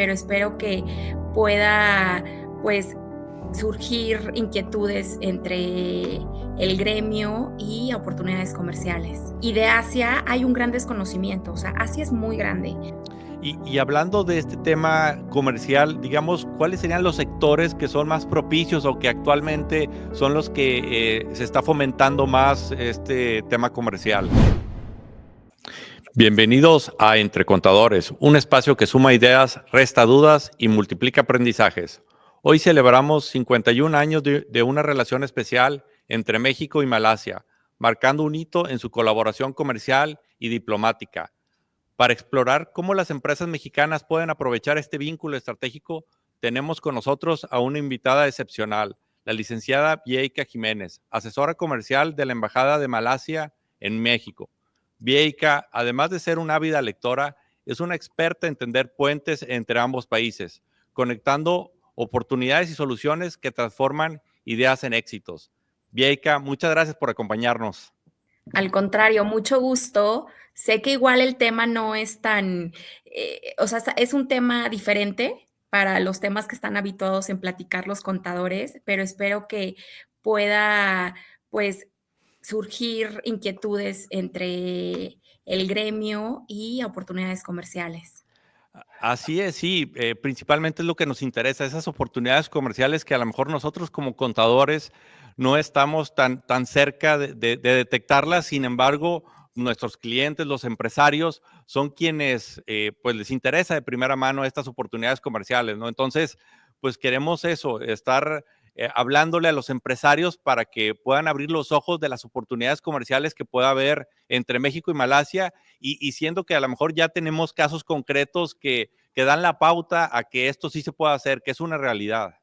pero espero que pueda, pues, surgir inquietudes entre el gremio y oportunidades comerciales. Y de Asia hay un gran desconocimiento, o sea, Asia es muy grande. Y hablando de este tema comercial, digamos, ¿cuáles serían los sectores que son más propicios o que actualmente son los que se está fomentando más este tema comercial? Bienvenidos a Entre Contadores, un espacio que suma ideas, resta dudas y multiplica aprendizajes. Hoy celebramos 51 años de una relación especial entre México y Malasia, marcando un hito en su colaboración comercial y diplomática. Para explorar cómo las empresas mexicanas pueden aprovechar este vínculo estratégico, tenemos con nosotros a una invitada excepcional, la licenciada Vieika Jiménez, asesora comercial de la Embajada de Malasia en México. Vieika, además de ser una ávida lectora, es una experta en tender puentes entre ambos países, conectando oportunidades y soluciones que transforman ideas en éxitos. Vieika, muchas gracias por acompañarnos. Al contrario, mucho gusto. Sé que igual el tema no es tan, o sea, es un tema diferente para los temas que están habituados en platicar los contadores, pero espero que pueda, pues, surgir inquietudes entre el gremio y oportunidades comerciales. Así es, sí, principalmente es lo que nos interesa, esas oportunidades comerciales que a lo mejor nosotros como contadores no estamos tan cerca de detectarlas. Sin embargo, nuestros clientes, los empresarios, son quienes pues les interesa de primera mano estas oportunidades comerciales, ¿no? Entonces, pues queremos eso, estar hablándole a los empresarios para que puedan abrir los ojos de las oportunidades comerciales que pueda haber entre México y Malasia y siendo que a lo mejor ya tenemos casos concretos que dan la pauta a que esto sí se puede hacer, que es una realidad.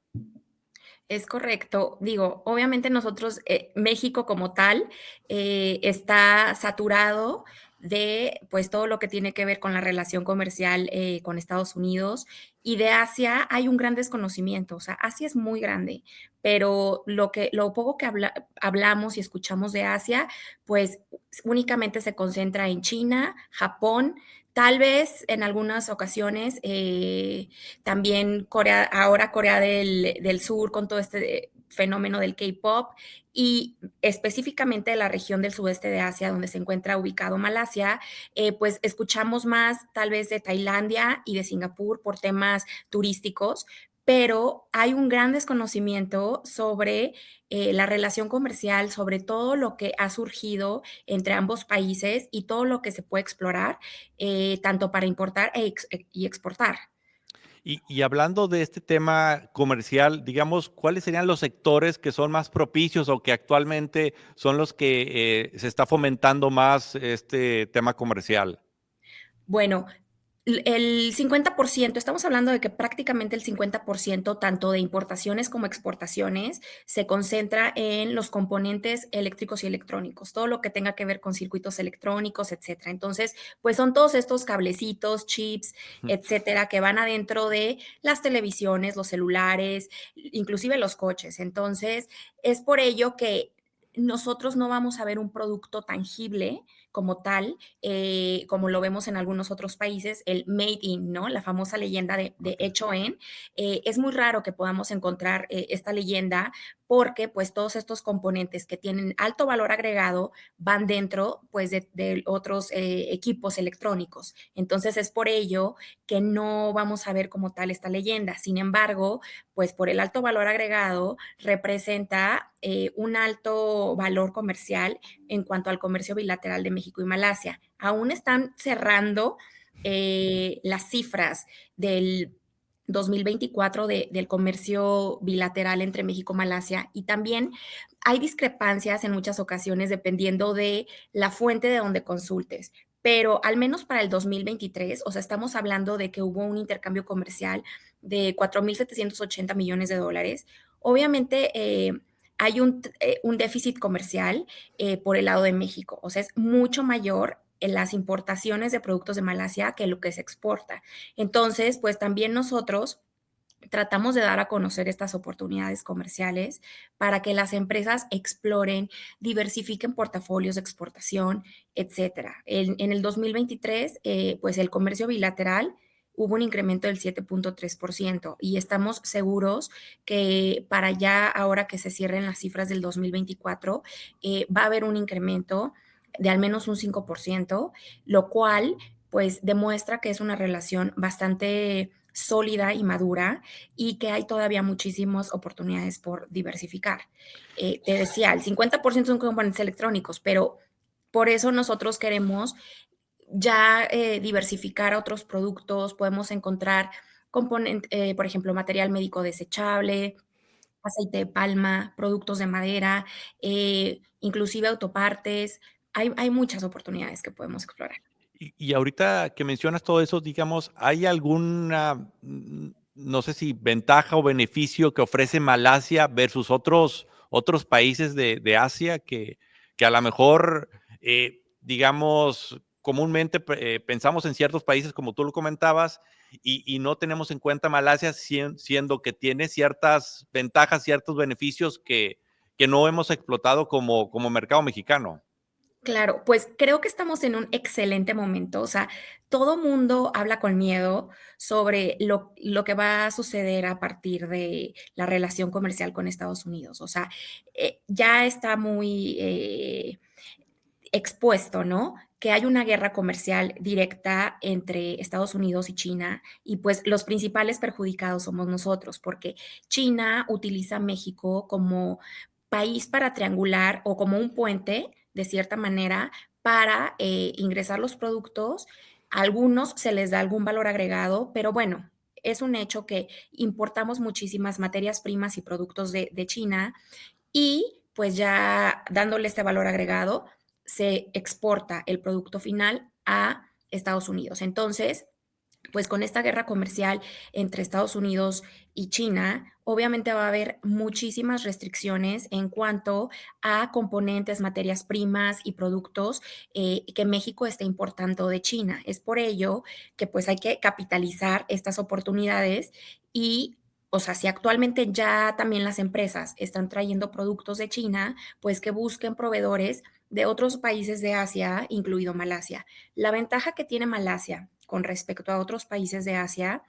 Es correcto. Digo, obviamente nosotros, México como tal, está saturado de pues todo lo que tiene que ver con la relación comercial con Estados Unidos y de Asia hay un gran desconocimiento. O sea, Asia es muy grande, pero lo poco que hablamos y escuchamos de Asia, pues únicamente se concentra en China, Japón, tal vez en algunas ocasiones también Corea, ahora Corea del Sur con todo este fenómeno del K-pop y específicamente de la región del sudeste de Asia donde se encuentra ubicado Malasia, pues escuchamos más tal vez de Tailandia y de Singapur por temas turísticos, pero hay un gran desconocimiento sobre la relación comercial, sobre todo lo que ha surgido entre ambos países y todo lo que se puede explorar, tanto para importar y exportar. Y hablando de este tema comercial, digamos, ¿cuáles serían los sectores que son más propicios o que actualmente son los que se está fomentando más este tema comercial? Bueno, el 50%, estamos hablando de que prácticamente el 50%, tanto de importaciones como exportaciones, se concentra en los componentes eléctricos y electrónicos, todo lo que tenga que ver con circuitos electrónicos, etcétera. Entonces, pues son todos estos cablecitos, chips, etcétera, que van adentro de las televisiones, los celulares, inclusive los coches. Entonces, es por ello que nosotros no vamos a ver un producto tangible como tal, como lo vemos en algunos otros países, el made in, ¿no? La famosa leyenda de Ok. hecho en. Es muy raro que podamos encontrar esta leyenda porque pues todos estos componentes que tienen alto valor agregado van dentro pues de otros equipos electrónicos. Entonces es por ello que no vamos a ver como tal esta leyenda. Sin embargo, pues por el alto valor agregado representa un alto valor comercial en cuanto al comercio bilateral de México y Malasia. Aún están cerrando las cifras del 2024 del comercio bilateral entre México y Malasia y también hay discrepancias en muchas ocasiones dependiendo de la fuente de donde consultes, pero al menos para el 2023, o sea, estamos hablando de que hubo un intercambio comercial de 4.780 millones de dólares. Obviamente, hay un déficit comercial por el lado de México. O sea, es mucho mayor en las importaciones de productos de Malasia que lo que se exporta. Entonces, pues también nosotros tratamos de dar a conocer estas oportunidades comerciales para que las empresas exploren, diversifiquen portafolios de exportación, etcétera. En el 2023, pues el comercio bilateral hubo un incremento del 7.3% y estamos seguros que para ya ahora que se cierren las cifras del 2024, va a haber un incremento de al menos un 5%, lo cual pues demuestra que es una relación bastante sólida y madura y que hay todavía muchísimas oportunidades por diversificar. Te decía, el 50% son componentes electrónicos, pero por eso nosotros queremos ya diversificar a otros productos, podemos encontrar por ejemplo, material médico desechable, aceite de palma, productos de madera, inclusive autopartes. Hay muchas oportunidades que podemos explorar. Y ahorita que mencionas todo eso, digamos, ¿hay alguna, no sé si ventaja o beneficio que ofrece Malasia versus otros países de Asia que a lo mejor, digamos, comúnmente pensamos en ciertos países, como tú lo comentabas, y no tenemos en cuenta Malasia siendo que tiene ciertas ventajas, ciertos beneficios que no hemos explotado como mercado mexicano? Claro, pues creo que estamos en un excelente momento. O sea, todo mundo habla con miedo sobre lo que va a suceder a partir de la relación comercial con Estados Unidos. O sea, ya está muy expuesto, ¿no? Que hay una guerra comercial directa entre Estados Unidos y China y pues los principales perjudicados somos nosotros porque China utiliza México como país para triangular o como un puente, de cierta manera, para ingresar los productos. A algunos se les da algún valor agregado, pero bueno, es un hecho que importamos muchísimas materias primas y productos de China y pues ya dándole este valor agregado, se exporta el producto final a Estados Unidos. Entonces, pues con esta guerra comercial entre Estados Unidos y China, obviamente va a haber muchísimas restricciones en cuanto a componentes, materias primas y productos que México está importando de China. Es por ello que pues hay que capitalizar estas oportunidades y o sea, si actualmente ya también las empresas están trayendo productos de China, pues que busquen proveedores de otros países de Asia, incluido Malasia. La ventaja que tiene Malasia con respecto a otros países de Asia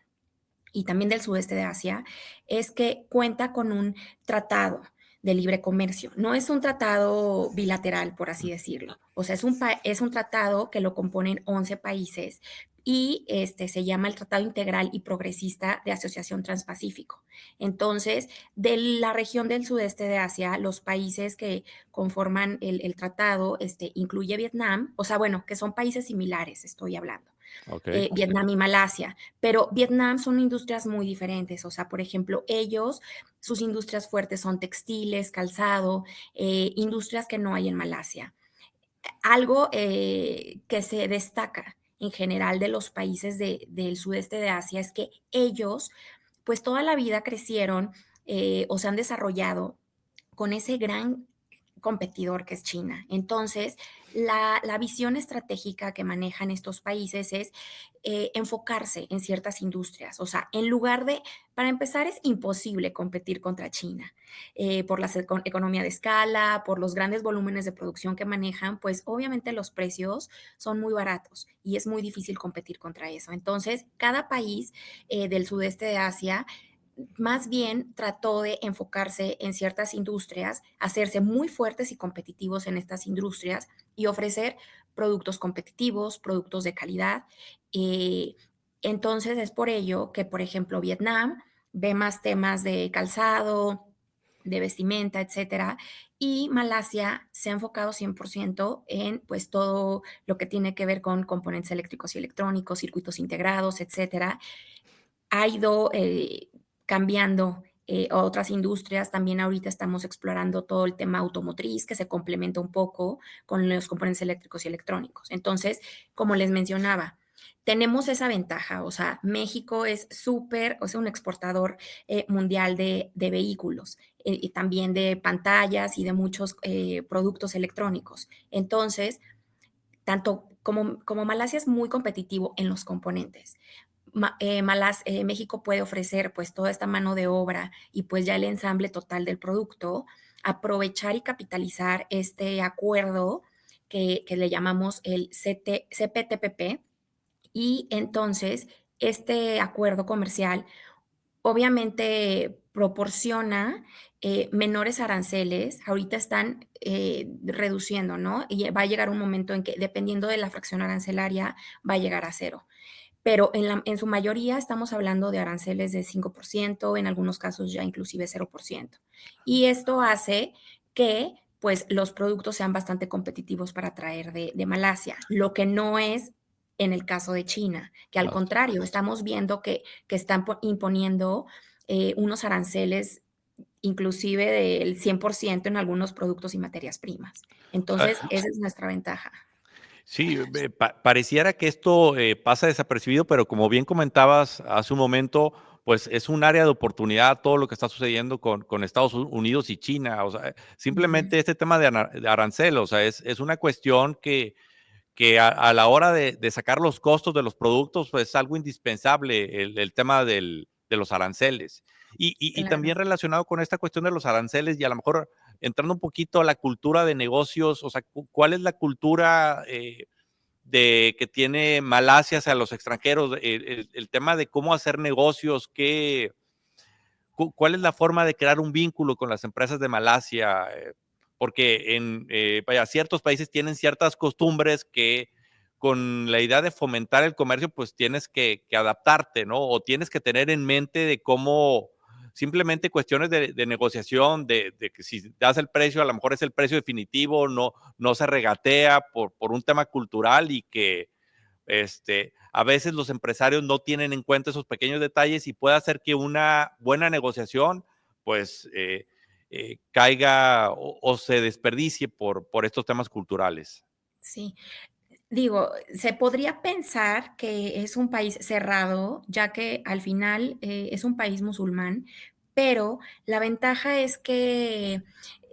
y también del sudeste de Asia es que cuenta con un tratado de libre comercio. No es un tratado bilateral, por así decirlo. O sea, es un tratado que lo componen 11 países y se llama el Tratado Integral y Progresista de Asociación Transpacífico. Entonces, de la región del sudeste de Asia, los países que conforman el tratado incluye Vietnam, o sea, bueno, que son países similares, estoy hablando. Ok. Vietnam y Malasia, pero Vietnam son industrias muy diferentes, o sea, por ejemplo, ellos, sus industrias fuertes son textiles, calzado, industrias que no hay en Malasia. Algo que se destaca en general de los países del sudeste de Asia es que ellos, pues toda la vida crecieron o se han desarrollado con ese gran competidor que es China. Entonces, la visión estratégica que manejan estos países es enfocarse en ciertas industrias. O sea, en lugar de, para empezar, es imposible competir contra China por la economía de escala, por los grandes volúmenes de producción que manejan, pues obviamente los precios son muy baratos y es muy difícil competir contra eso. Entonces, cada país del sudeste de Asia más bien trató de enfocarse en ciertas industrias, hacerse muy fuertes y competitivos en estas industrias y ofrecer productos competitivos, productos de calidad. Eh, entonces es por ello que, por ejemplo, Vietnam ve más temas de calzado, de vestimenta, etcétera, y Malasia se ha enfocado 100% en pues todo lo que tiene que ver con componentes eléctricos y electrónicos, circuitos integrados, etcétera. Ha ido cambiando a otras industrias. También ahorita estamos explorando todo el tema automotriz que se complementa un poco con los componentes eléctricos y electrónicos. Entonces, como les mencionaba, tenemos esa ventaja, o sea, México es súper, o sea, un exportador mundial de vehículos y también de pantallas y de muchos productos electrónicos. Entonces, tanto como Malasia es muy competitivo en los componentes, México puede ofrecer pues toda esta mano de obra y pues ya el ensamble total del producto, aprovechar y capitalizar este acuerdo que le llamamos el CPTPP y entonces este acuerdo comercial obviamente proporciona menores aranceles. Ahorita están reduciendo, ¿no? Y va a llegar un momento en que, dependiendo de la fracción arancelaria, va a llegar a cero. Pero en su mayoría estamos hablando de aranceles de 5%, en algunos casos ya inclusive 0%. Y esto hace que pues los productos sean bastante competitivos para traer de Malasia, lo que no es en el caso de China, que al Así contrario, es. estamos viendo que están imponiendo unos aranceles inclusive del 100% en algunos productos y materias primas. Entonces, Ah, esa es nuestra ventaja. sí, pareciera que esto pasa desapercibido, pero como bien comentabas hace un momento, pues es un área de oportunidad todo lo que está sucediendo con Estados Unidos y China. O sea, Ujú, simplemente este tema de arancel, o sea, es una cuestión que a la hora de sacar los costos de los productos, pues es algo indispensable el tema de los aranceles. Y claro. también relacionado con esta cuestión de los aranceles y a lo mejor entrando un poquito a la cultura de negocios, o sea, ¿cuál es la cultura de que tiene Malasia hacia los extranjeros? El tema de cómo hacer negocios, ¿cuál es la forma de crear un vínculo con las empresas de Malasia? Porque vaya, ciertos países tienen ciertas costumbres que con la idea de fomentar el comercio, pues tienes que adaptarte, ¿no? O tienes que tener en mente de cómo simplemente cuestiones de negociación, de que si das el precio, a lo mejor es el precio definitivo, no se regatea por un tema cultural y que a veces los empresarios no tienen en cuenta esos pequeños detalles y puede hacer que una buena negociación pues caiga o se desperdicie por estos temas culturales. Sí. Digo, se podría pensar que es un país cerrado, ya que al final es un país musulmán, pero la ventaja es que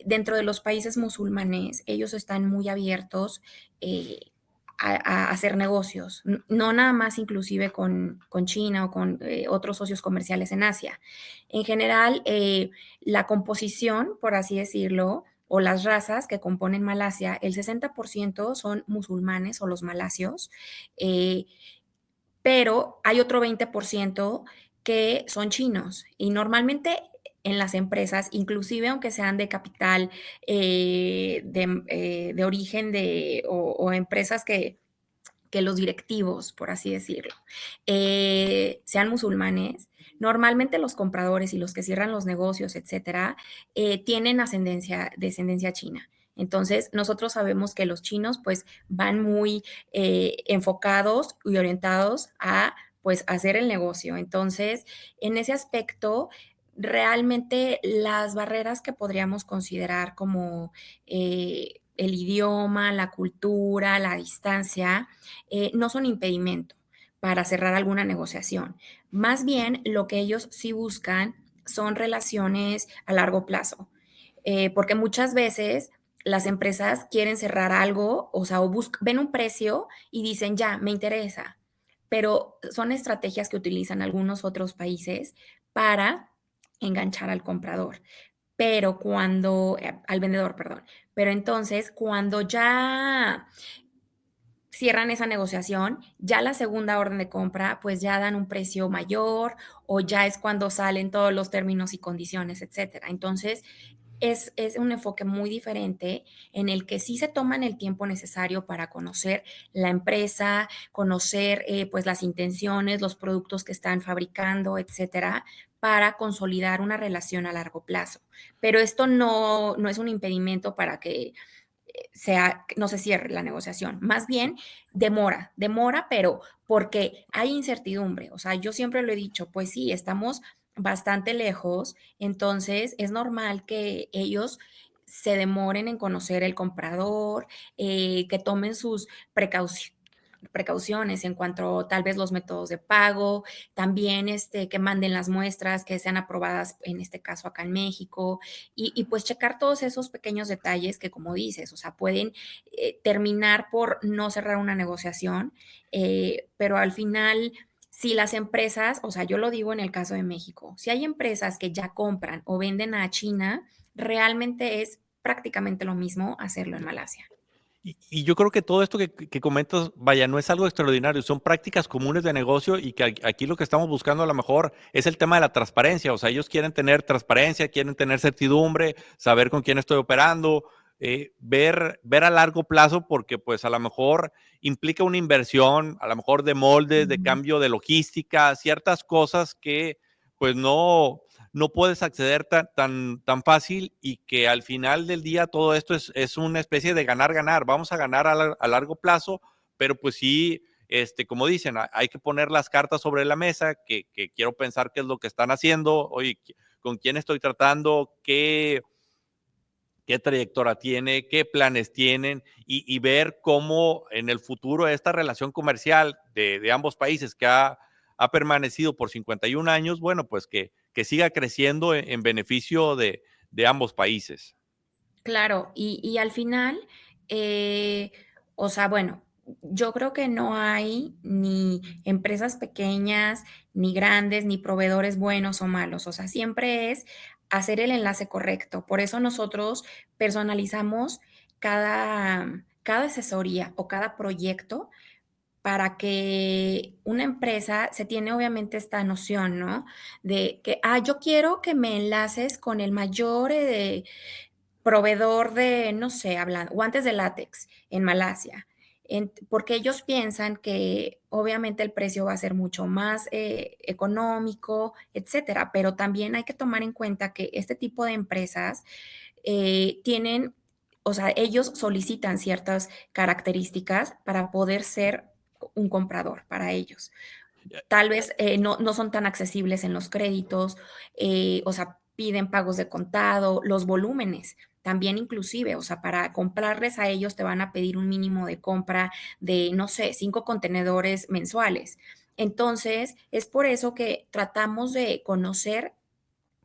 dentro de los países musulmanes ellos están muy abiertos eh, a hacer negocios, no nada más inclusive con China o con otros socios comerciales en Asia. En general, la composición, por así decirlo, o las razas que componen Malasia, el 60% son musulmanes o los malasios, eh, pero hay otro 20% que son chinos y normalmente en las empresas, inclusive aunque sean de capital, de origen o empresas que los directivos, por así decirlo, sean musulmanes, normalmente los compradores y los que cierran los negocios, etcétera, tienen descendencia china. Entonces, nosotros sabemos que los chinos pues van muy enfocados y orientados a pues hacer el negocio. Entonces, en ese aspecto, realmente las barreras que podríamos considerar como el idioma, la cultura, la distancia, no son impedimento para cerrar alguna negociación. Más bien, lo que ellos sí buscan son relaciones a largo plazo, porque muchas veces las empresas quieren cerrar algo, o sea, ven un precio y dicen, ya, me interesa, pero son estrategias que utilizan algunos otros países para enganchar al comprador, pero al vendedor, perdón, pero entonces cuando ya cierran esa negociación, ya la segunda orden de compra, pues ya dan un precio mayor o ya es cuando salen todos los términos y condiciones, etcétera. Entonces, es un enfoque muy diferente en el que sí se toman el tiempo necesario para conocer la empresa, conocer pues las intenciones, los productos que están fabricando, etcétera, para consolidar una relación a largo plazo. Pero esto no es un impedimento para que no se cierre la negociación. Más bien demora, pero porque hay incertidumbre. O sea, yo siempre lo he dicho, pues sí, estamos bastante lejos, entonces es normal que ellos se demoren en conocer el comprador, que tomen sus precauciones en cuanto a tal vez los métodos de pago, también que manden las muestras que sean aprobadas, en este caso acá en México, y pues checar todos esos pequeños detalles que, como dices, o sea, pueden terminar por no cerrar una negociación, pero al final, si las empresas, o sea, yo lo digo en el caso de México, si hay empresas que ya compran o venden a China, realmente es prácticamente lo mismo hacerlo en Malasia. Y yo creo que todo esto que comentas, vaya, no es algo extraordinario, son prácticas comunes de negocio y que aquí lo que estamos buscando a lo mejor es el tema de la transparencia. O sea, ellos quieren tener transparencia, quieren tener certidumbre, saber con quién estoy operando, ver a largo plazo, porque pues a lo mejor implica una inversión, a lo mejor de moldes, de Ujú. cambio de logística, ciertas cosas que pues no puedes acceder tan fácil, y que al final del día todo esto es una especie de ganar-ganar. Vamos a ganar a largo plazo, pero pues sí, como dicen, hay que poner las cartas sobre la mesa, que quiero pensar qué es lo que están haciendo, oye, con quién estoy tratando, qué trayectoria tiene, qué planes tienen, y ver cómo en el futuro esta relación comercial de ambos países que ha permanecido por 51 años, bueno, pues que siga creciendo en beneficio de ambos países. Claro, y al final, eh, o sea, bueno, yo creo que no hay ni empresas pequeñas, ni grandes, ni proveedores buenos o malos, o sea, siempre es hacer el enlace correcto. Por eso nosotros personalizamos cada asesoría o cada proyecto para que una empresa se tiene obviamente esta noción, ¿no? De que, yo quiero que me enlaces con el mayor proveedor de, no sé, hablan guantes de látex en Malasia, porque ellos piensan que obviamente el precio va a ser mucho más económico, etcétera, pero también hay que tomar en cuenta que este tipo de empresas tienen, o sea, ellos solicitan ciertas características para poder ser un comprador para ellos. Tal vez no son tan accesibles en los créditos, o sea, piden pagos de contado, los volúmenes también inclusive, o sea, para comprarles a ellos te van a pedir un mínimo de compra de, no sé, 5 contenedores mensuales. Entonces, es por eso que tratamos de conocer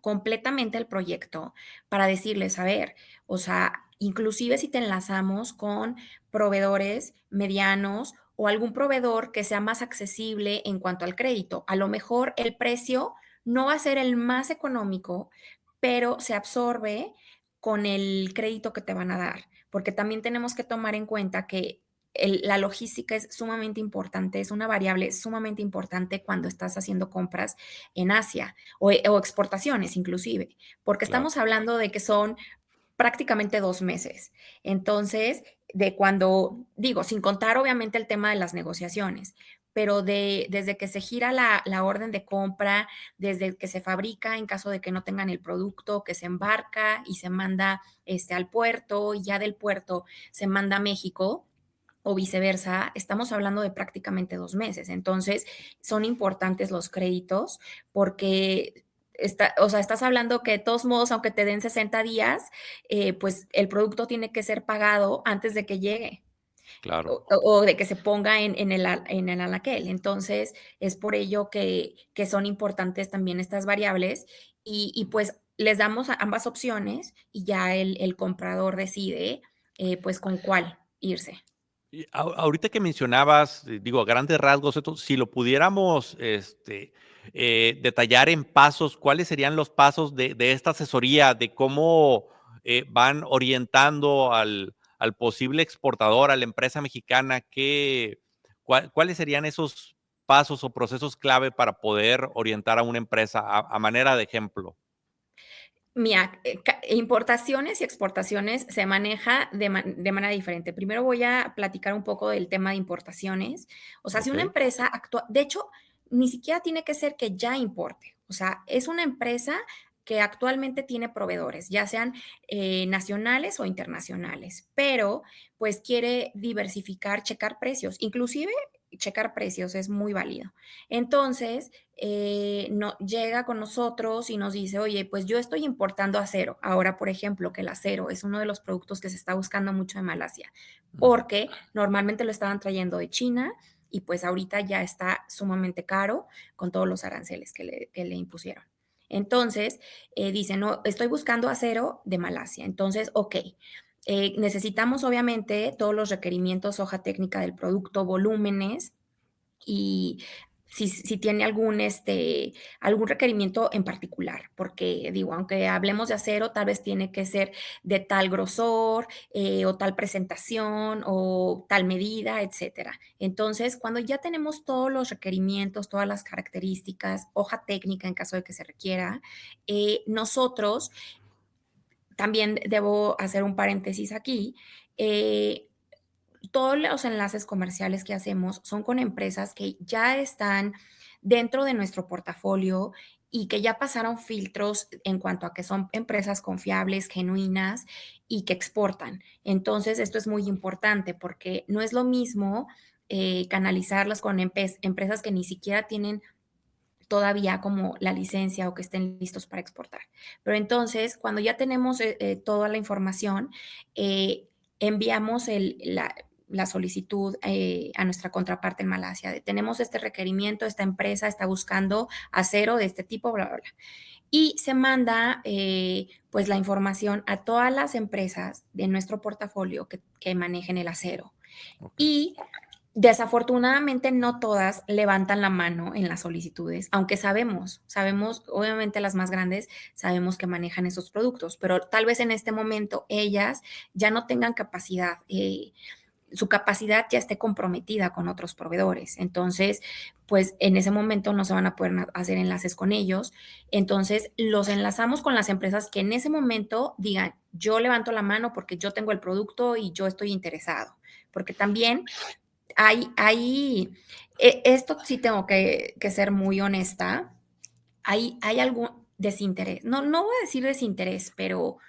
completamente el proyecto para decirles, a ver, o sea, inclusive si te enlazamos con proveedores medianos o algún proveedor que sea más accesible en cuanto al crédito. A lo mejor el precio no va a ser el más económico, pero se absorbe con el crédito que te van a dar, porque también tenemos que tomar en cuenta que la logística es sumamente importante, es una variable sumamente importante cuando estás haciendo compras en Asia o exportaciones inclusive, porque Claro. estamos hablando de que son prácticamente 2 meses. Entonces, de cuando digo, sin contar obviamente el tema de las negociaciones, pero desde que se gira la orden de compra, desde que se fabrica en caso de que no tengan el producto, que se embarca y se manda, al puerto, y ya del puerto se manda a México, o viceversa, estamos hablando de prácticamente 2 meses. Entonces, son importantes los créditos porque o sea, estás hablando que de todos modos, aunque te den 60 días, pues el producto tiene que ser pagado antes de que llegue Claro. o de que se ponga en el anaquel. Entonces, es por ello que son importantes también estas variables y pues les damos ambas opciones y ya el comprador decide, pues con cuál irse. Y ahorita que mencionabas, digo, a grandes rasgos, esto, si lo pudiéramos detallar en pasos, ¿cuáles serían los pasos de esta asesoría, de cómo van orientando al posible exportador, a la empresa mexicana? ¿Cuáles serían esos pasos o procesos clave para poder orientar a una empresa a manera de ejemplo? Mira, importaciones y exportaciones se maneja de manera diferente. Primero voy a platicar un poco del tema de importaciones. O sea, si Ok, una empresa actúa, de hecho, ni siquiera tiene que ser que ya importe. O sea, es una empresa que actualmente tiene proveedores, ya sean nacionales o internacionales, pero pues quiere diversificar, checar precios, inclusive checar precios es muy válido. Entonces, no, llega con nosotros y nos dice, oye, pues yo estoy importando acero. Ahora, por ejemplo, que el acero es uno de los productos que se está buscando mucho en Malasia, porque normalmente lo estaban trayendo de China y pues ahorita ya está sumamente caro con todos los aranceles que le impusieron. Entonces, dice, no, estoy buscando acero de Malasia. Entonces, ok, necesitamos obviamente todos los requerimientos, hoja técnica del producto, volúmenes y si tiene algún requerimiento en particular, porque digo, aunque hablemos de acero, tal vez tiene que ser de tal grosor, o tal presentación, o tal medida, etcétera. Entonces, cuando ya tenemos todos los requerimientos, todas las características, hoja técnica en caso de que se requiera, nosotros también debo hacer un paréntesis aquí. eh, todos los enlaces comerciales que hacemos son con empresas que ya están dentro de nuestro portafolio y que ya pasaron filtros en cuanto a que son empresas confiables, genuinas y que exportan. Entonces, esto es muy importante porque no es lo mismo canalizarlas con empresas que ni siquiera tienen todavía como la licencia o que estén listos para exportar. Pero entonces, cuando ya tenemos toda la información, enviamos la solicitud a nuestra contraparte en Malasia. Tenemos este requerimiento, esta empresa está buscando acero de este tipo, bla, bla, bla. Y se manda pues la información a todas las empresas de nuestro portafolio que manejen el acero. Ok. Y desafortunadamente no todas levantan la mano en las solicitudes, aunque sabemos, obviamente las más grandes sabemos que manejan esos productos, pero tal vez en este momento ellas ya no tengan capacidad, su capacidad ya esté comprometida con otros proveedores. Entonces, pues en ese momento no se van a poder hacer enlaces con ellos. Entonces, los enlazamos con las empresas que en ese momento digan, yo levanto la mano porque yo tengo el producto y yo estoy interesado. Porque también esto sí tengo que ser muy honesta, hay algún desinterés, no voy a decir desinterés, pero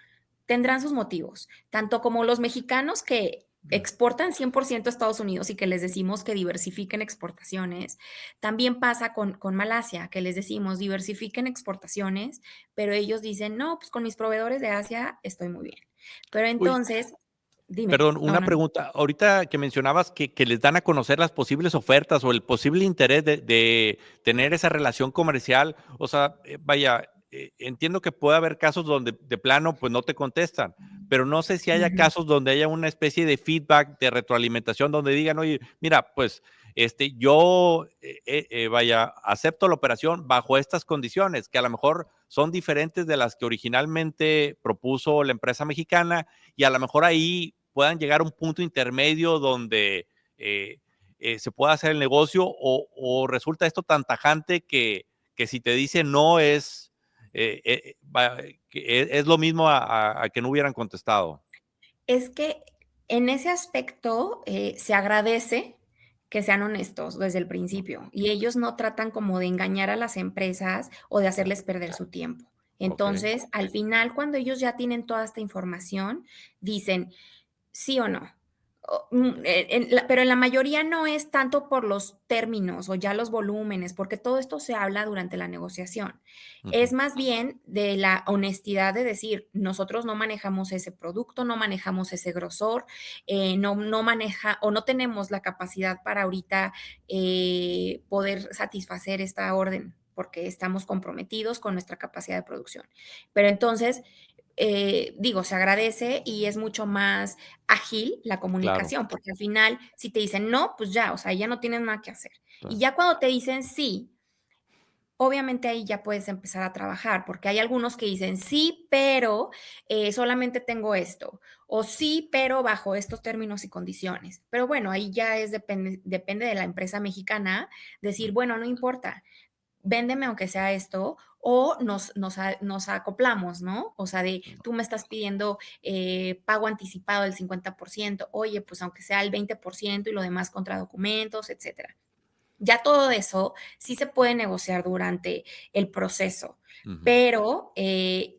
tendrán sus motivos, tanto como los mexicanos que exportan 100% a Estados Unidos y que les decimos que diversifiquen exportaciones, también pasa con Malasia, que les decimos diversifiquen exportaciones, pero ellos dicen, no, pues con mis proveedores de Asia estoy muy bien. Pero Oye, entonces, dime, perdón, no, una no, no. pregunta. Ahorita que mencionabas que les dan a conocer las posibles ofertas o el posible interés de tener esa relación comercial, o sea, vaya, entiendo que puede haber casos donde de plano pues no te contestan, pero no sé si haya Ujú. casos donde haya una especie de feedback, de retroalimentación, donde digan, oye, mira, pues yo, vaya, acepto la operación bajo estas condiciones, que a lo mejor son diferentes de las que originalmente propuso la empresa mexicana y a lo mejor ahí puedan llegar a un punto intermedio donde se pueda hacer el negocio o resulta esto tan tajante que si te dice no es lo mismo a que no hubieran contestado. Es que en ese aspecto se agradece que sean honestos desde el principio y ellos no tratan como de engañar a las empresas o de hacerles perder su tiempo. Ok. Entonces, al final, cuando ellos ya tienen toda esta información, dicen, ¿sí o no? Pero en la mayoría no es tanto por los términos o ya los volúmenes, porque todo esto se habla durante la negociación. Es Ujú. más bien de la honestidad de decir, nosotros no manejamos ese producto, no manejamos ese grosor, no maneja o no tenemos la capacidad para ahorita poder satisfacer esta orden porque estamos comprometidos con nuestra capacidad de producción. Pero entonces, digo, se agradece y es mucho más ágil la Claro. comunicación, porque al final, si te dicen no, pues ya, o sea, ya no tienes nada que hacer. Y Claro. ya cuando te dicen sí, obviamente ahí ya puedes empezar a trabajar, porque hay algunos que dicen sí, pero solamente tengo esto, o sí, pero bajo estos términos y condiciones. Pero bueno, ahí ya depende de la empresa mexicana decir, bueno, no importa, véndeme aunque sea esto, o nos acoplamos, ¿no? O sea, de tú me estás pidiendo pago anticipado del 50%, oye, pues aunque sea el 20% y lo demás contra documentos, etcétera. Ya todo eso sí se puede negociar durante el proceso, Ujú. pero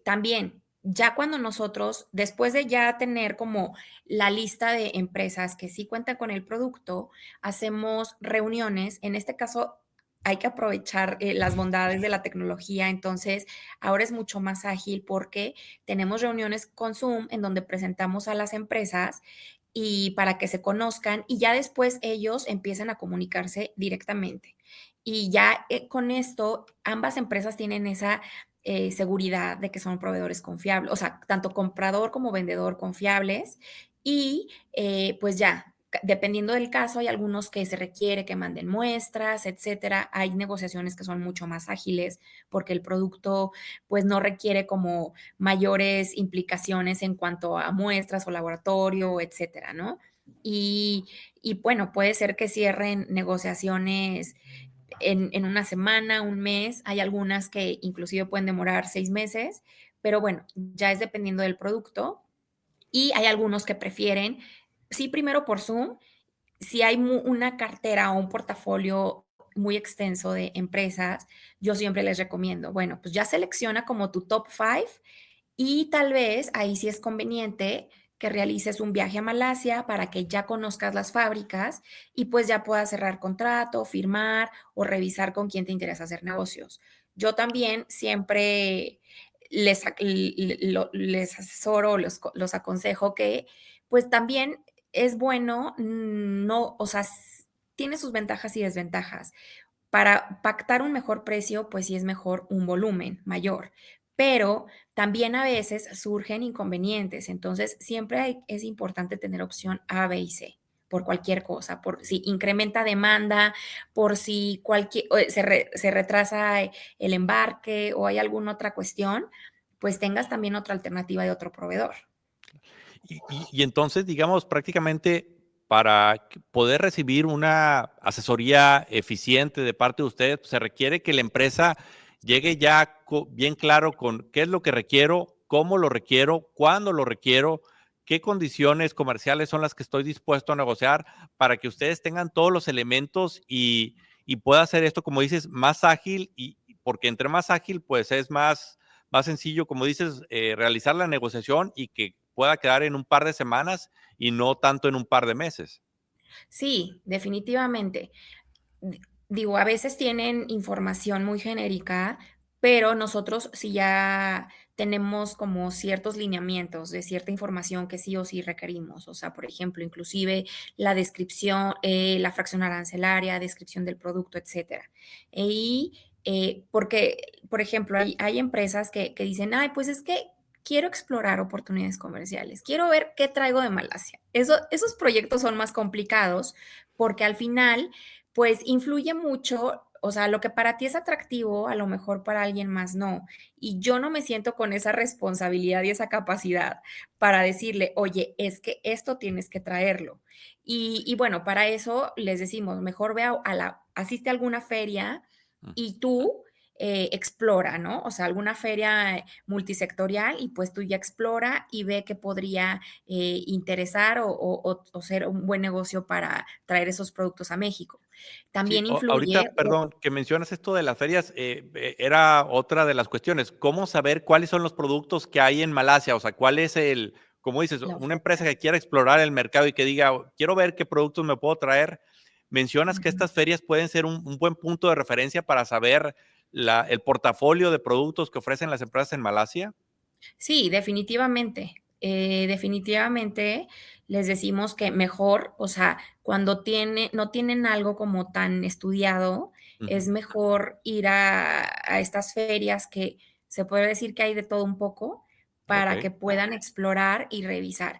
también ya cuando nosotros, después de ya tener como la lista de empresas que sí cuentan con el producto, hacemos reuniones. En este caso, hay que aprovechar las bondades de la tecnología. Entonces, ahora es mucho más ágil porque tenemos reuniones con Zoom en donde presentamos a las empresas y para que se conozcan y ya después ellos empiezan a comunicarse directamente. Y ya con esto, ambas empresas tienen esa seguridad de que son proveedores confiables, o sea, tanto comprador como vendedor confiables y pues ya, dependiendo del caso, hay algunos que se requiere que manden muestras, etcétera. Hay negociaciones que son mucho más ágiles porque el producto pues no requiere como mayores implicaciones en cuanto a muestras o laboratorio, etcétera, ¿no? Y, y bueno, puede ser que cierren negociaciones en una semana, un mes. Hay algunas que inclusive pueden demorar 6 meses, pero bueno, ya es dependiendo del producto. Y hay algunos que prefieren, sí, primero por Zoom, si hay una cartera o un portafolio muy extenso de empresas, yo siempre les recomiendo, bueno, pues ya selecciona como tu top 5 y tal vez ahí sí es conveniente que realices un viaje a Malasia para que ya conozcas las fábricas y pues ya puedas cerrar contrato, firmar o revisar con quién te interesa hacer negocios. Yo también siempre les asesoro, los aconsejo que pues también es bueno, no, o sea, tiene sus ventajas y desventajas. Para pactar un mejor precio, pues sí es mejor un volumen mayor, pero también a veces surgen inconvenientes, entonces siempre es importante tener opción A, B y C por cualquier cosa, por si incrementa demanda, por si se retrasa el embarque o hay alguna otra cuestión, pues tengas también otra alternativa de otro proveedor. Y entonces, digamos, prácticamente para poder recibir una asesoría eficiente de parte de usted, se requiere que la empresa llegue ya bien claro con qué es lo que requiero, cómo lo requiero, cuándo lo requiero, qué condiciones comerciales son las que estoy dispuesto a negociar para que ustedes tengan todos los elementos y pueda hacer esto, como dices, más ágil y porque entre más ágil, pues es más sencillo, como dices, realizar la negociación y que pueda quedar en un par de semanas y no tanto en un par de meses. Sí, definitivamente. Digo, a veces tienen información muy genérica, pero nosotros sí ya tenemos como ciertos lineamientos de cierta información que sí o sí requerimos. O sea, por ejemplo, inclusive la descripción, la fracción arancelaria, descripción del producto, etcétera. Y porque, por ejemplo, hay empresas que dicen, ay, pues es que quiero explorar oportunidades comerciales, quiero ver qué traigo de Malasia. Esos proyectos son más complicados porque al final pues influye mucho, o sea, lo que para ti es atractivo, a lo mejor para alguien más no. Y yo no me siento con esa responsabilidad y esa capacidad para decirle, oye, es que esto tienes que traerlo. Y bueno, para eso les decimos, mejor ve asiste a alguna feria Mm. y tú explora, ¿no? O sea, alguna feria multisectorial y pues tú ya explora y ve que podría interesar o ser un buen negocio para traer esos productos a México. Sí, También ahorita, influye, perdón, que mencionas esto de las ferias, era otra de las cuestiones. ¿Cómo saber cuáles son los productos que hay en Malasia? O sea, ¿cuál es como dices, la una oferta. empresa que quiera explorar el mercado y que diga, quiero ver qué productos me puedo traer? Mencionas que Ujú. estas ferias pueden ser un buen punto de referencia para saber el portafolio de productos que ofrecen las empresas en Malasia. Sí, definitivamente. Definitivamente les decimos que mejor, o sea, cuando no tienen algo como tan estudiado, es Ujú. mejor ir a estas ferias que se puede decir que hay de todo un poco Ok. para que puedan explorar y revisar.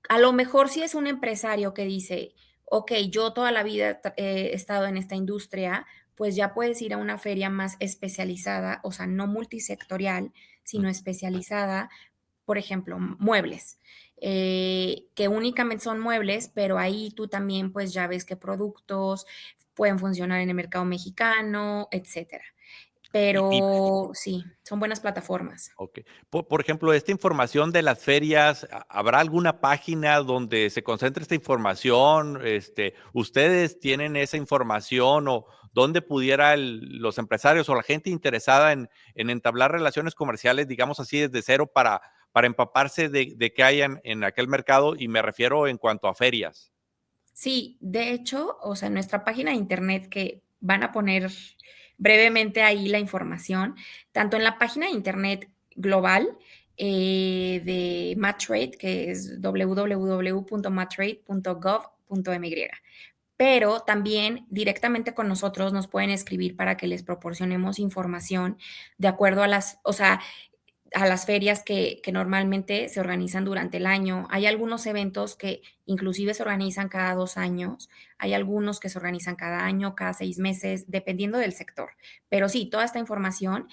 A lo mejor si es un empresario que dice, ok, yo toda la vida he estado en esta industria, pues ya puedes ir a una feria más especializada, o sea, no multisectorial, sino especializada, por ejemplo, muebles, que únicamente son muebles, pero ahí tú también pues ya ves qué productos pueden funcionar en el mercado mexicano, etcétera. Y Pero sí, son buenas plataformas. Ok. Por ejemplo, esta información de las ferias, ¿habrá alguna página donde se concentre esta información? ¿Ustedes tienen esa información o dónde pudiera los empresarios o la gente interesada en entablar relaciones comerciales, digamos así, desde cero para empaparse de qué hay en aquel mercado? Y me refiero en cuanto a ferias. Sí, de hecho, o sea, en nuestra página de internet que van a poner brevemente ahí la información, tanto en la página de internet global de Matrade, que es www.matrade.gov.my, pero también directamente con nosotros nos pueden escribir para que les proporcionemos información de acuerdo a o sea, a las ferias que normalmente se organizan durante el año. Hay algunos eventos que inclusive se organizan cada 2 años, hay algunos que se organizan cada año, cada 6 meses, dependiendo del sector. Pero sí, toda esta información,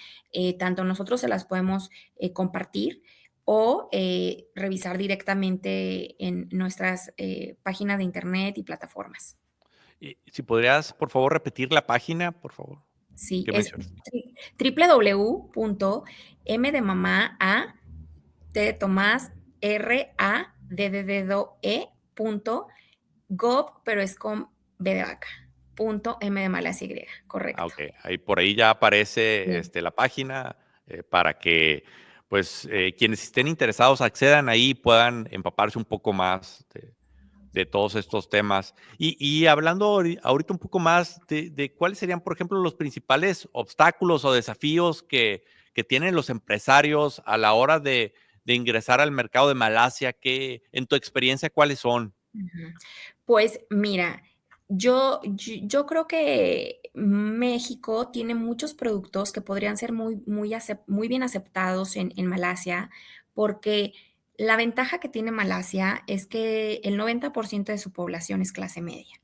tanto nosotros se las podemos compartir o revisar directamente en nuestras páginas de internet y plataformas. Y si podrías, por favor, repetir la página, por favor, Sí, que es mencionas. www.m de mamá a T de Tomás, R, A, D de dedo, E, punto, gov, pero es con B de vaca, punto M de Malasia Y, Ah, correcto. okey. Ahí por ahí ya aparece, Sí. la página, para que, pues, quienes estén interesados accedan ahí y puedan empaparse un poco más de todos estos temas. Y hablando ahorita un poco más de cuáles serían, por ejemplo, los principales obstáculos o desafíos que tienen los empresarios a la hora de ingresar al mercado de Malasia, ¿qué, en tu experiencia, cuáles son? Ujú. Pues mira, yo creo que México tiene muchos productos que podrían ser muy bien aceptados en Malasia, porque la ventaja que tiene Malasia es que el 90% de su población es clase media,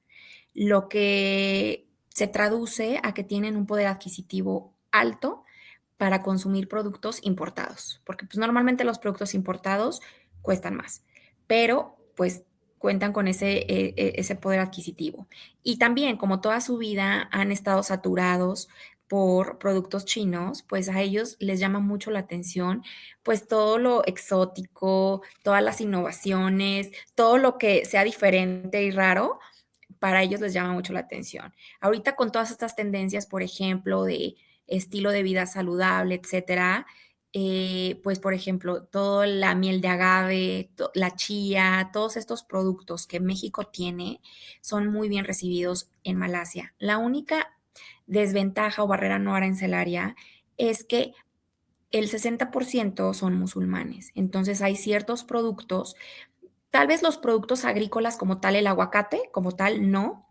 lo que se traduce a que tienen un poder adquisitivo alto para consumir productos importados, porque pues normalmente los productos importados cuestan más, pero pues cuentan con ese poder adquisitivo. Y también, como toda su vida han estado saturados por productos chinos, pues a ellos les llama mucho la atención, pues todo lo exótico, todas las innovaciones, todo lo que sea diferente y raro, para ellos les llama mucho la atención. Ahorita con todas estas tendencias, por ejemplo, de estilo de vida saludable, etcétera, pues, por ejemplo, toda la miel de agave, la chía, todos estos productos que México tiene son muy bien recibidos en Malasia. La única desventaja o barrera no arancelaria es que el 60% son musulmanes. Entonces hay ciertos productos, tal vez los productos agrícolas como tal, el aguacate como tal, no,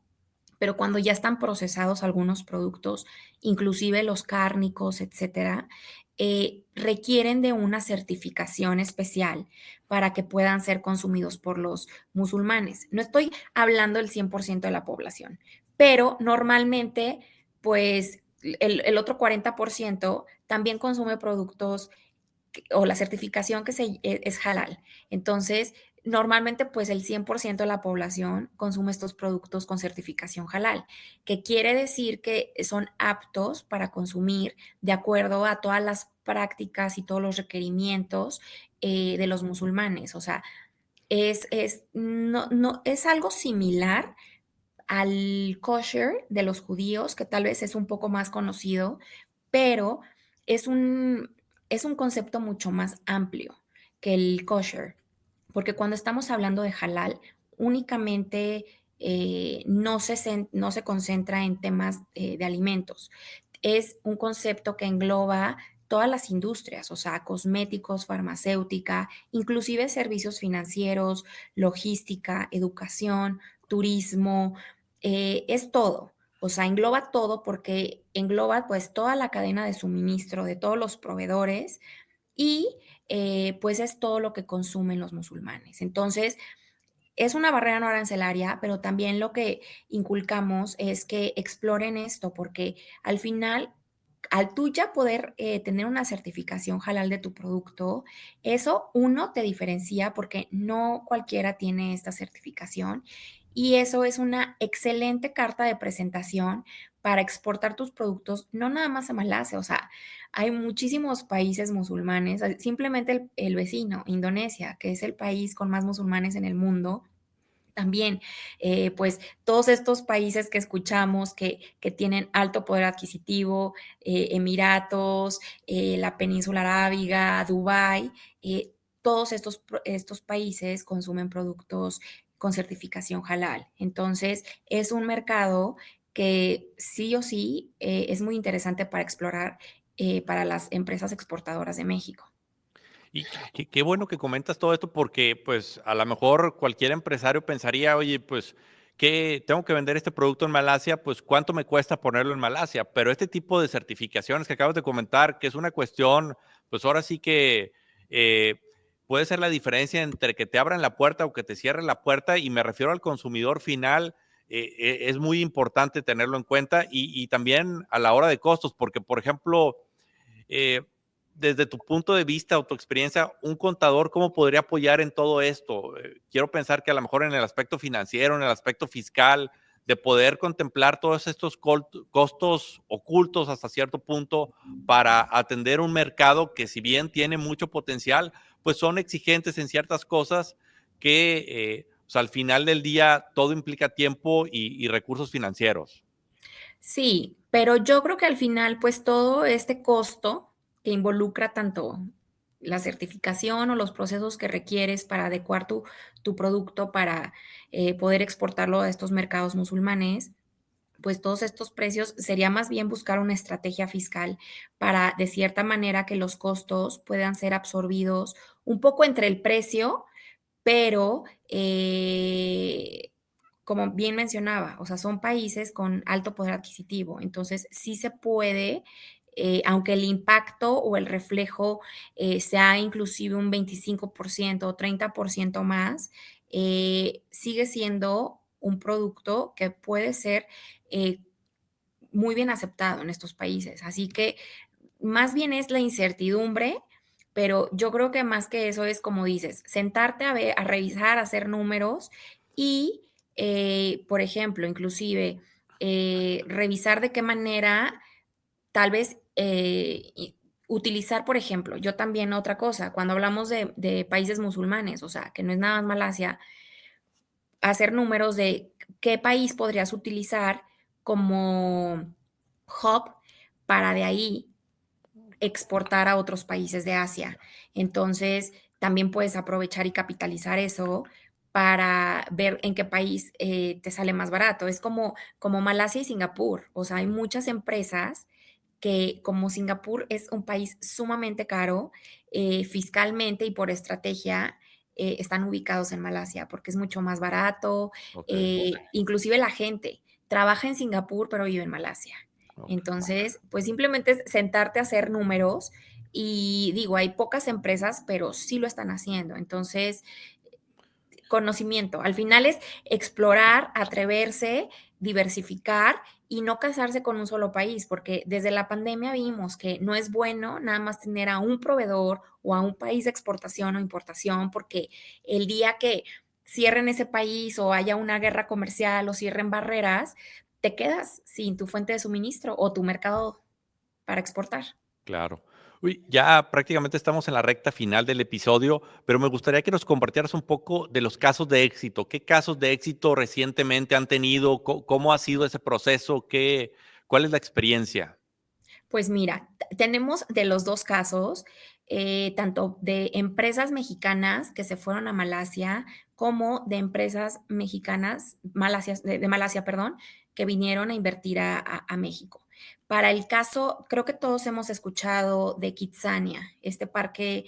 pero cuando ya están procesados algunos productos, inclusive los cárnicos, etcétera, requieren de una certificación especial para que puedan ser consumidos por los musulmanes. No estoy hablando del 100% de la población, pero normalmente, pues el otro 40% también consume productos o la certificación es halal. Entonces, normalmente, pues el 100% de la población consume estos productos con certificación halal, que quiere decir que son aptos para consumir de acuerdo a todas las prácticas y todos los requerimientos de los musulmanes. O sea, no, es algo similar al kosher de los judíos, que tal vez es un poco más conocido, pero es un concepto mucho más amplio que el kosher, porque cuando estamos hablando de halal, únicamente no se concentra en temas de alimentos. Es un concepto que engloba todas las industrias, o sea, cosméticos, farmacéutica, inclusive servicios financieros, logística, educación, turismo, es todo. O sea, engloba todo porque engloba pues toda la cadena de suministro de todos los proveedores y pues es todo lo que consumen los musulmanes. Entonces, es una barrera no arancelaria, pero también lo que inculcamos es que exploren esto, porque al final, al tú ya poder tener una certificación halal de tu producto, eso uno te diferencia porque no cualquiera tiene esta certificación y eso es una excelente carta de presentación para exportar tus productos, no nada más a Malasia, o sea, hay muchísimos países musulmanes, simplemente el vecino, Indonesia, que es el país con más musulmanes en el mundo, también, pues todos estos países que escuchamos que tienen alto poder adquisitivo, Emiratos, la península arábiga, Dubái, todos estos países consumen productos con certificación halal. Entonces, es un mercado que sí o sí es muy interesante para explorar para las empresas exportadoras de México. Y qué bueno que comentas todo esto porque, pues, a lo mejor cualquier empresario pensaría, oye, pues, ¿qué tengo que vender este producto en Malasia? Pues, ¿cuánto me cuesta ponerlo en Malasia? Pero este tipo de certificaciones que acabas de comentar, que es una cuestión pues ahora sí que puede ser la diferencia entre que te abran la puerta o que te cierren la puerta, y me refiero al consumidor final. Es muy importante tenerlo en cuenta, y también a la hora de costos, porque, por ejemplo, eh, desde tu punto de vista o tu experiencia, un contador, ¿cómo podría apoyar en todo esto? Quiero pensar que a lo mejor en el aspecto financiero, en el aspecto fiscal, de poder contemplar todos estos costos ocultos hasta cierto punto para atender un mercado que, si bien tiene mucho potencial, pues son exigentes en ciertas cosas que o sea, al final del día todo implica tiempo y recursos financieros. Sí, pero yo creo que al final, pues todo este costo que involucra tanto la certificación o los procesos que requieres para adecuar tu producto para poder exportarlo a estos mercados musulmanes, pues todos estos precios sería más bien buscar una estrategia fiscal para, de cierta manera, que los costos puedan ser absorbidos un poco entre el precio, pero como bien mencionaba, o sea, son países con alto poder adquisitivo, entonces sí se puede, aunque el impacto o el reflejo sea inclusive un 25% o 30% más, sigue siendo un producto que puede ser eh, muy bien aceptado en estos países. Así que más bien es la incertidumbre, pero yo creo que más que eso es como dices, sentarte a ver, a revisar, a hacer números y, por ejemplo, inclusive revisar de qué manera tal vez utilizar, por ejemplo, yo también otra cosa, cuando hablamos de países musulmanes, o sea, que no es nada más Malasia, hacer números de qué país podrías utilizar como hub para de ahí exportar a otros países de Asia. Entonces, también puedes aprovechar y capitalizar eso para ver en qué país te sale más barato. Es como Malasia y Singapur. O sea, hay muchas empresas que como Singapur es un país sumamente caro, fiscalmente y por estrategia, están ubicados en Malasia porque es mucho más barato. Ok, Inclusive la gente trabaja en Singapur pero vive en Malasia. ok. Entonces, pues simplemente es sentarte a hacer números y digo, hay pocas empresas, pero sí lo están haciendo. Entonces, conocimiento. Al final es explorar, atreverse, diversificar y no casarse con un solo país, porque desde la pandemia vimos que no es bueno nada más tener a un proveedor o a un país de exportación o importación, porque el día que cierren ese país o haya una guerra comercial o cierren barreras, te quedas sin tu fuente de suministro o tu mercado para exportar. Claro. Uy, ya prácticamente estamos en la recta final del episodio, pero me gustaría que nos compartieras un poco de los casos de éxito. ¿Qué casos de éxito recientemente han tenido? ¿Cómo ha sido ese proceso? ¿Cuál es la experiencia? Pues mira, tenemos de los 2 casos, tanto de empresas mexicanas que se fueron a Malasia, como de empresas mexicanas, de Malasia, perdón, que vinieron a invertir a México. Para el caso, creo que todos hemos escuchado de Kidzania, este parque,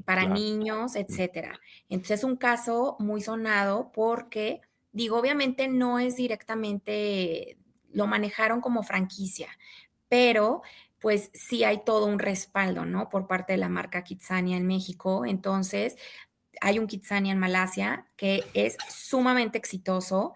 para Claro. niños, etcétera. Entonces, es un caso muy sonado porque, digo, obviamente no es directamente lo manejaron como franquicia, pero pues sí hay todo un respaldo, ¿no? Por parte de la marca Kitsania en México. Entonces, hay un Kitsania en Malasia que es sumamente exitoso.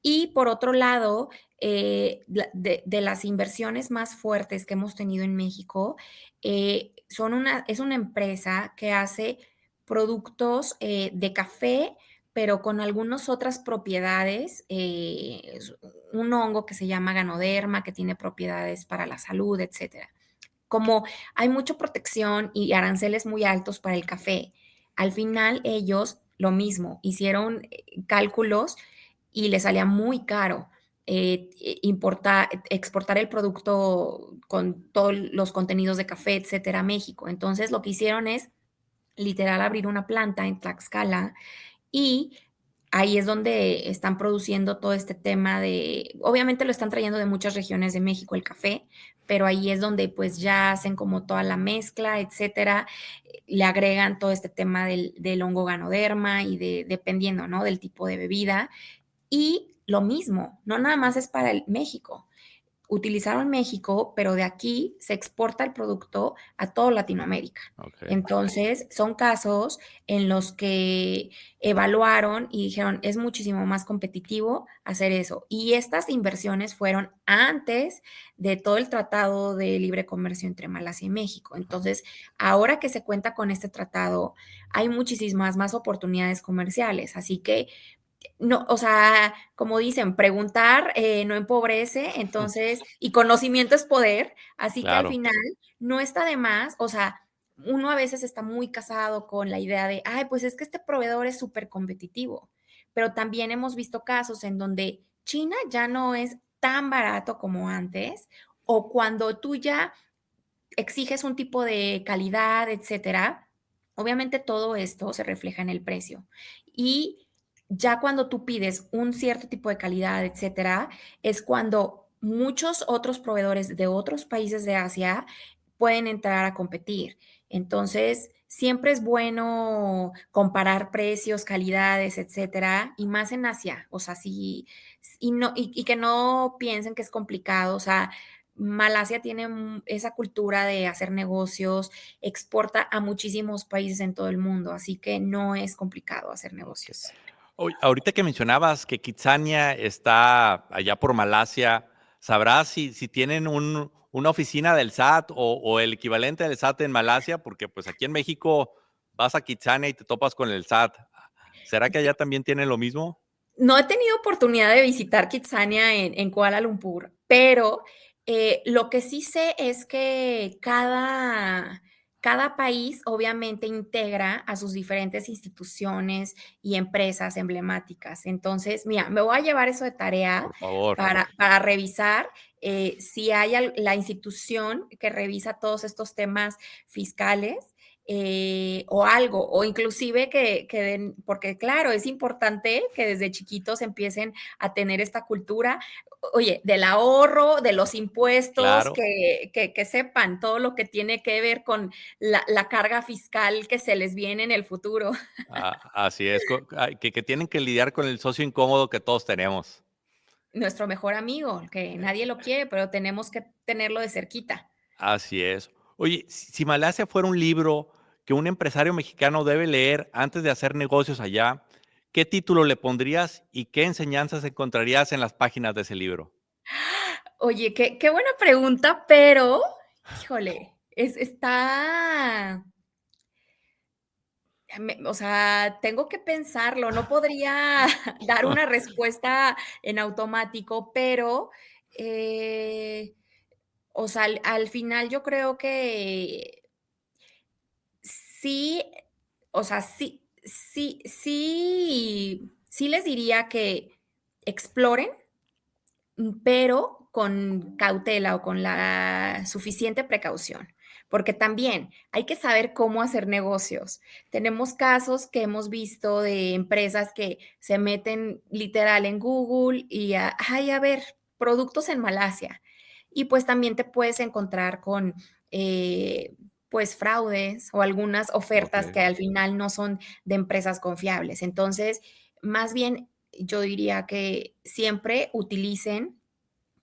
Y por otro lado, de las inversiones más fuertes que hemos tenido en México, es una empresa que hace productos de café, pero con algunas otras propiedades. Es un hongo que se llama Ganoderma, que tiene propiedades para la salud, etcétera. Como hay mucha protección y aranceles muy altos para el café, al final ellos lo mismo, hicieron cálculos y les salía muy caro exportar el producto con todos los contenidos de café, etcétera, a México. Entonces lo que hicieron es literal abrir una planta en Tlaxcala y ahí es donde están produciendo todo este tema de, obviamente lo están trayendo de muchas regiones de México el café, pero ahí es donde pues ya hacen como toda la mezcla, etcétera, le agregan todo este tema del hongo ganoderma y dependiendo, ¿no? Del tipo de bebida. Y lo mismo, no nada más es para el México. utilizaron México, pero de aquí se exporta el producto a toda Latinoamérica. Ok. Entonces, son casos en los que evaluaron y dijeron, es muchísimo más competitivo hacer eso. Y estas inversiones fueron antes de todo el tratado de libre comercio entre Malasia y México. Entonces, ahora que se cuenta con este tratado, hay muchísimas más oportunidades comerciales. Así que no, o sea, como dicen, preguntar no empobrece, entonces, y conocimiento es poder, así que al Claro, final no está de más, o sea, uno a veces está muy casado con la idea de, ay, pues es que este proveedor es súper competitivo, pero también hemos visto casos en donde China ya no es tan barato como antes, o cuando tú ya exiges un tipo de calidad, etcétera, obviamente todo esto se refleja en el precio. Y ya cuando tú pides un cierto tipo de calidad, etcétera, es cuando muchos otros proveedores de otros países de Asia pueden entrar a competir. Entonces, siempre es bueno comparar precios, calidades, etcétera, y más en Asia. O sea, sí, y, no, y que no piensen que es complicado. O sea, Malasia tiene esa cultura de hacer negocios, exporta a muchísimos países en todo el mundo, así que no es complicado hacer ok. negocios. Oye, ahorita que mencionabas que Kitsania está allá por Malasia, ¿sabrás si tienen una oficina del SAT o el equivalente del SAT en Malasia? Porque pues aquí en México vas a Kitsania y te topas con el SAT. ¿Será que allá también tienen lo mismo? No he tenido oportunidad de visitar Kitsania en Kuala Lumpur, pero lo que sí sé es que cada país obviamente integra a sus diferentes instituciones y empresas emblemáticas. Entonces, mira, me voy a llevar eso de tarea Por favor. para revisar si hay la institución que revisa todos estos temas fiscales o algo, o inclusive que den, porque claro, es importante que desde chiquitos empiecen a tener esta cultura, oye, del ahorro, de los impuestos, Claro, que sepan todo lo que tiene que ver con la carga fiscal que se les viene en el futuro. así es, que tienen que lidiar con el socio incómodo que todos tenemos. Nuestro mejor amigo, que nadie lo quiere, pero tenemos que tenerlo de cerquita. Así es. Oye, si Malasia fuera un libro que un empresario mexicano debe leer antes de hacer negocios allá, ¿qué título le pondrías y qué enseñanzas encontrarías en las páginas de ese libro? Oye, qué buena pregunta, pero, híjole, está o sea, tengo que pensarlo, no podría dar una respuesta en automático, pero, eh, o sea, al final yo creo que sí, o sea, sí les diría que exploren, pero con cautela o con la suficiente precaución, porque también hay que saber cómo hacer negocios. Tenemos casos que hemos visto de empresas que se meten literal en Google y, ay, a ver, productos en Malasia. Y pues también te puedes encontrar con, pues, fraudes o algunas ofertas Ok. que al final no son de empresas confiables. Entonces, más bien, yo diría que siempre utilicen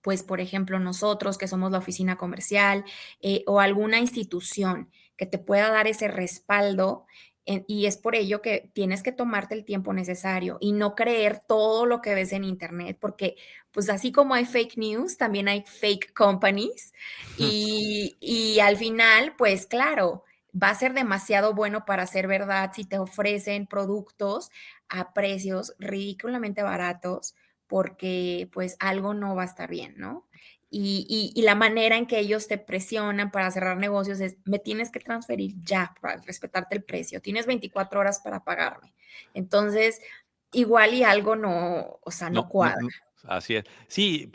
pues, por ejemplo, nosotros que somos la oficina comercial o alguna institución que te pueda dar ese respaldo. Y es por ello que tienes que tomarte el tiempo necesario y no creer todo lo que ves en Internet, porque pues así como hay fake news, también hay fake companies y al final, pues claro, va a ser demasiado bueno para ser verdad si te ofrecen productos a precios ridículamente baratos porque pues algo no va a estar bien, ¿no? Y la manera en que ellos te presionan para cerrar negocios es, me tienes que transferir ya para respetarte el precio, tienes 24 horas para pagarme. Entonces, igual y algo no, o sea, no No, no, cuadra. no, así es. Sí,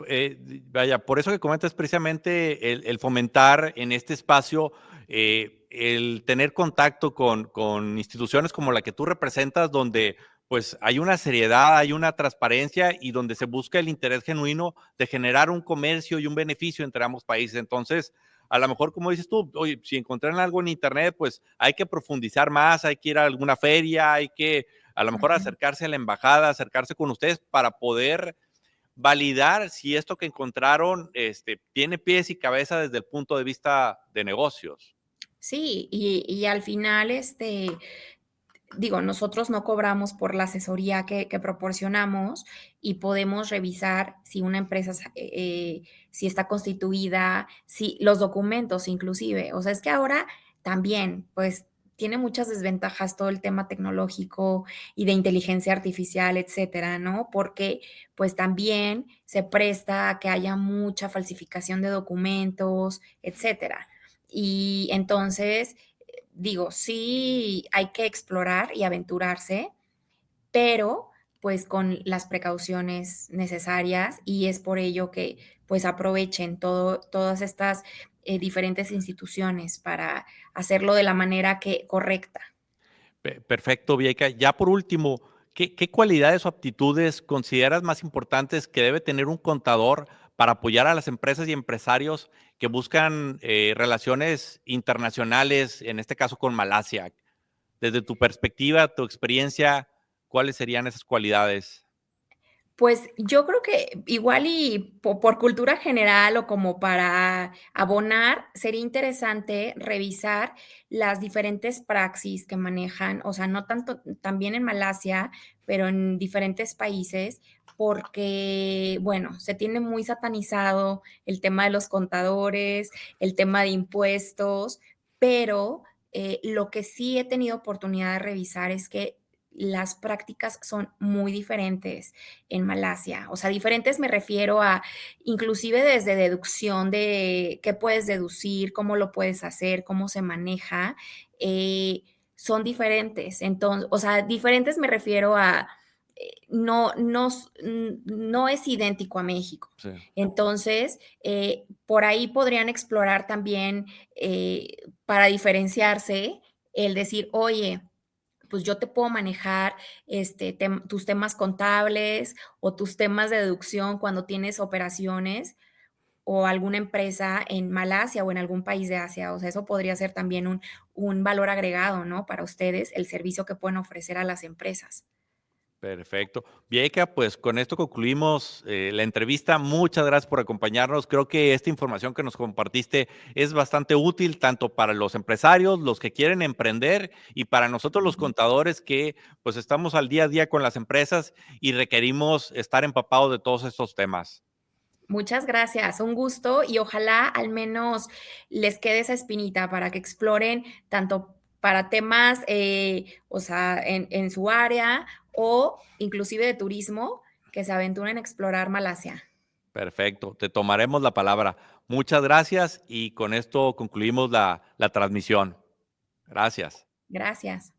vaya, por eso que comentas precisamente el fomentar en este espacio el tener contacto con instituciones como la que tú representas, donde pues hay una seriedad, hay una transparencia y donde se busca el interés genuino de generar un comercio y un beneficio entre ambos países. Entonces, a lo mejor, como dices tú, oye, si encontraron algo en internet, pues hay que profundizar más, hay que ir a alguna feria, hay que a lo mejor Ujú. acercarse a la embajada, acercarse con ustedes para poder validar si esto que encontraron tiene pies y cabeza desde el punto de vista de negocios. Sí, y al final, digo, nosotros no cobramos por la asesoría que proporcionamos y podemos revisar si una empresa, si está constituida, si los documentos inclusive. O sea, es que ahora también, pues, tiene muchas desventajas todo el tema tecnológico y de inteligencia artificial, etcétera, ¿no? Porque, pues, también se presta a que haya mucha falsificación de documentos, etcétera. Y entonces, digo, sí hay que explorar y aventurarse, pero pues con las precauciones necesarias y es por ello que pues aprovechen todas estas diferentes instituciones para hacerlo de la manera correcta. Perfecto, Vieca. Ya por último, ¿qué cualidades o aptitudes consideras más importantes que debe tener un contador para apoyar a las empresas y empresarios que buscan relaciones internacionales, en este caso con Malasia? Desde tu perspectiva, tu experiencia, ¿cuáles serían esas cualidades? Pues yo creo que igual y por cultura general o como para abonar, sería interesante revisar las diferentes praxis que manejan, o sea, no tanto también en Malasia, pero en diferentes países, porque, bueno, se tiene muy satanizado el tema de los contadores, el tema de impuestos, pero lo que sí he tenido oportunidad de revisar es que las prácticas son muy diferentes en Malasia. O sea, diferentes me refiero a inclusive desde deducción de qué puedes deducir, cómo lo puedes hacer, cómo se maneja, son diferentes. Entonces, o sea, diferentes me refiero a no es idéntico a México. Sí. Entonces, por ahí podrían explorar también para diferenciarse el decir, oye, pues yo te puedo manejar tus temas contables o tus temas de deducción cuando tienes operaciones o alguna empresa en Malasia o en algún país de Asia. O sea, eso podría ser también un valor agregado, ¿no? Para ustedes, el servicio que pueden ofrecer a las empresas. Perfecto. Vieca, pues con esto concluimos la entrevista. Muchas gracias por acompañarnos. Creo que esta información que nos compartiste es bastante útil tanto para los empresarios, los que quieren emprender y para nosotros los Ujú. contadores que pues estamos al día a día con las empresas y requerimos estar empapados de todos estos temas. Muchas gracias, un gusto y ojalá al menos les quede esa espinita para que exploren tanto para temas, o sea, en su área o inclusive de turismo, que se aventuren a explorar Malasia. Perfecto. Te tomaremos la palabra. Muchas gracias y con esto concluimos la transmisión. Gracias. Gracias.